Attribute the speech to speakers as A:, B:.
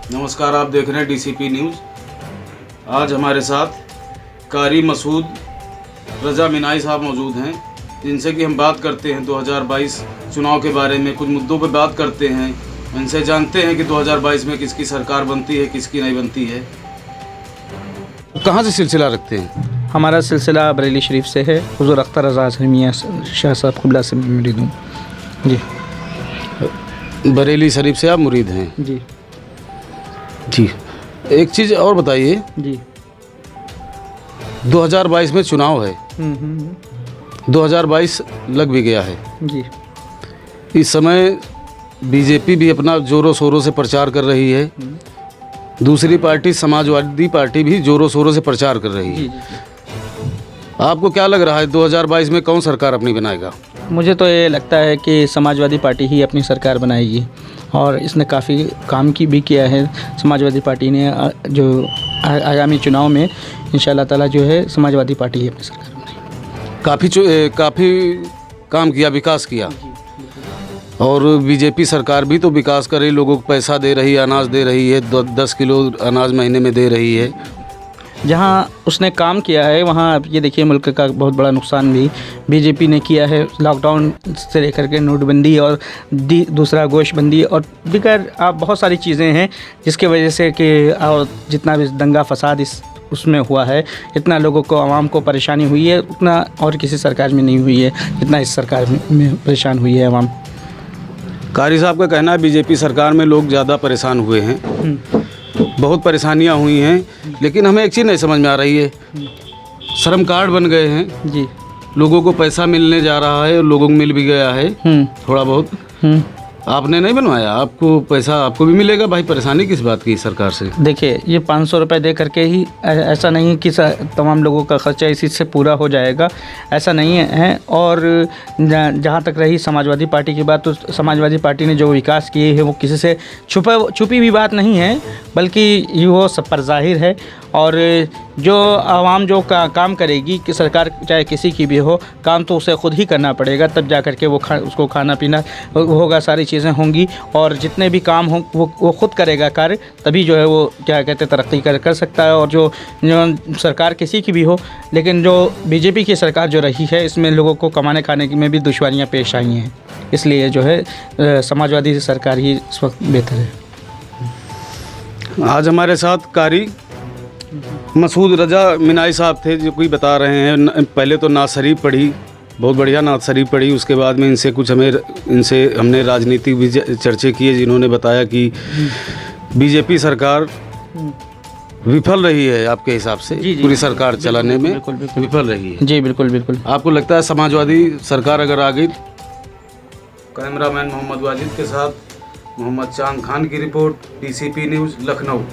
A: नमस्कार, आप देख रहे हैं डीसीपी न्यूज़। आज हमारे साथ कारी मसूद रजा मिनाई साहब मौजूद हैं, जिनसे कि हम बात करते हैं 2022 चुनाव के बारे में। कुछ मुद्दों पर बात करते हैं, इनसे जानते हैं कि 2022 में किसकी सरकार बनती है, किसकी नहीं बनती है। कहाँ से सिलसिला रखते हैं?
B: हमारा सिलसिला बरेली शरीफ से है। हुज़ूर अख्तर रज़ा मियां शाह साहब क़िबला से मुरीद हूँ जी।
A: बरेली शरीफ से आप मुरीद हैं
B: जी
A: जी। एक चीज़ और बताइए,
B: जी।
A: 2022 में चुनाव है, 2022 लग भी गया है
B: जी।
A: इस समय बीजेपी भी अपना ज़ोरों शोरों से प्रचार कर रही है, दूसरी पार्टी समाजवादी पार्टी भी ज़ोरों शोरों से प्रचार कर रही है।
B: जी।
A: आपको क्या लग रहा है 2022 में कौन सरकार अपनी बनाएगा?
B: मुझे तो ये लगता है कि समाजवादी पार्टी ही अपनी सरकार बनाएगी, और इसने काफ़ी काम की भी किया है। समाजवादी पार्टी ने जो आगामी चुनाव में इंशाअल्लाह ताला जो है समाजवादी पार्टी ही अपनी सरकार बनाएगी।
A: काफ़ी काम किया, विकास किया। और बीजेपी सरकार भी तो विकास कर रही, लोगों को पैसा दे रही है, अनाज दे रही है, 10 किलो अनाज महीने में दे रही है।
B: जहाँ उसने काम किया है वहाँ ये देखिए मुल्क का बहुत बड़ा नुकसान भी बीजेपी ने किया है। लॉकडाउन से लेकर के नोटबंदी और दूसरा गोशबंदी और दीगर बहुत सारी चीज़ें हैं, जिसके वजह से कि और जितना भी दंगा फसाद उसमें हुआ है, इतना लोगों को, आवाम को परेशानी हुई है, उतना और किसी सरकार में नहीं हुई है जितना इस सरकार में परेशान हुई है आवाम।
A: कारी साहब का कहना है बीजेपी सरकार में लोग ज़्यादा परेशान हुए हैं, बहुत परेशानियां हुई हैं, लेकिन हमें एक चीज़ नहीं समझ में आ रही है। श्रम कार्ड बन गए हैं
B: जी,
A: लोगों को पैसा मिलने जा रहा है और लोगों को मिल भी गया है थोड़ा बहुत। आपने नहीं बनवाया, आपको पैसा आपको भी मिलेगा भाई। परेशानी किस बात की सरकार से?
B: देखिए, ये 500 रुपये दे करके ही ऐसा नहीं है कि तमाम लोगों का खर्चा इसी से पूरा हो जाएगा, ऐसा नहीं है। और जहाँ तक रही समाजवादी पार्टी की बात, तो समाजवादी पार्टी ने जो विकास किए हैं वो किसी से छुपी हुई बात नहीं है, बल्कि ये वो सब पर जाहिर है। और जो आवाम जो काम करेगी कि सरकार चाहे किसी की भी हो, काम तो उसे ख़ुद ही करना पड़ेगा, तब जा कर के उसको खाना पीना होगा, सारी चीज़ें होंगी। और जितने भी काम हो वो ख़ुद करेगा कार्य, तभी जो है वो क्या कहते हैं तरक्की कर सकता है। और जो सरकार किसी की भी हो, लेकिन जो बीजेपी की सरकार जो रही है, इसमें लोगों को कमाने खाने में भी दुश्वारियाँ पेश आई हैं। इसलिए जो है समाजवादी सरकार ही इस वक्त बेहतर है।
A: आज हमारे साथ कारी मसूद रजा मिनाई साहब थे, जो कोई बता रहे हैं। पहले तो नात शरीफ पढ़ी, बहुत बढ़िया नात शरीफ पढ़ी, उसके बाद में इनसे हमने राजनीति भी चर्चे किए, जिन्होंने बताया कि बीजेपी सरकार विफल रही है आपके हिसाब से। जी, पूरी सरकार चलाने में विफल रही है।
B: जी बिल्कुल।
A: आपको लगता है समाजवादी सरकार अगर आ गई? कैमरामैन मोहम्मद वाजिद के साथ मोहम्मद चांद खान की रिपोर्ट, डीसीपी न्यूज़, लखनऊ।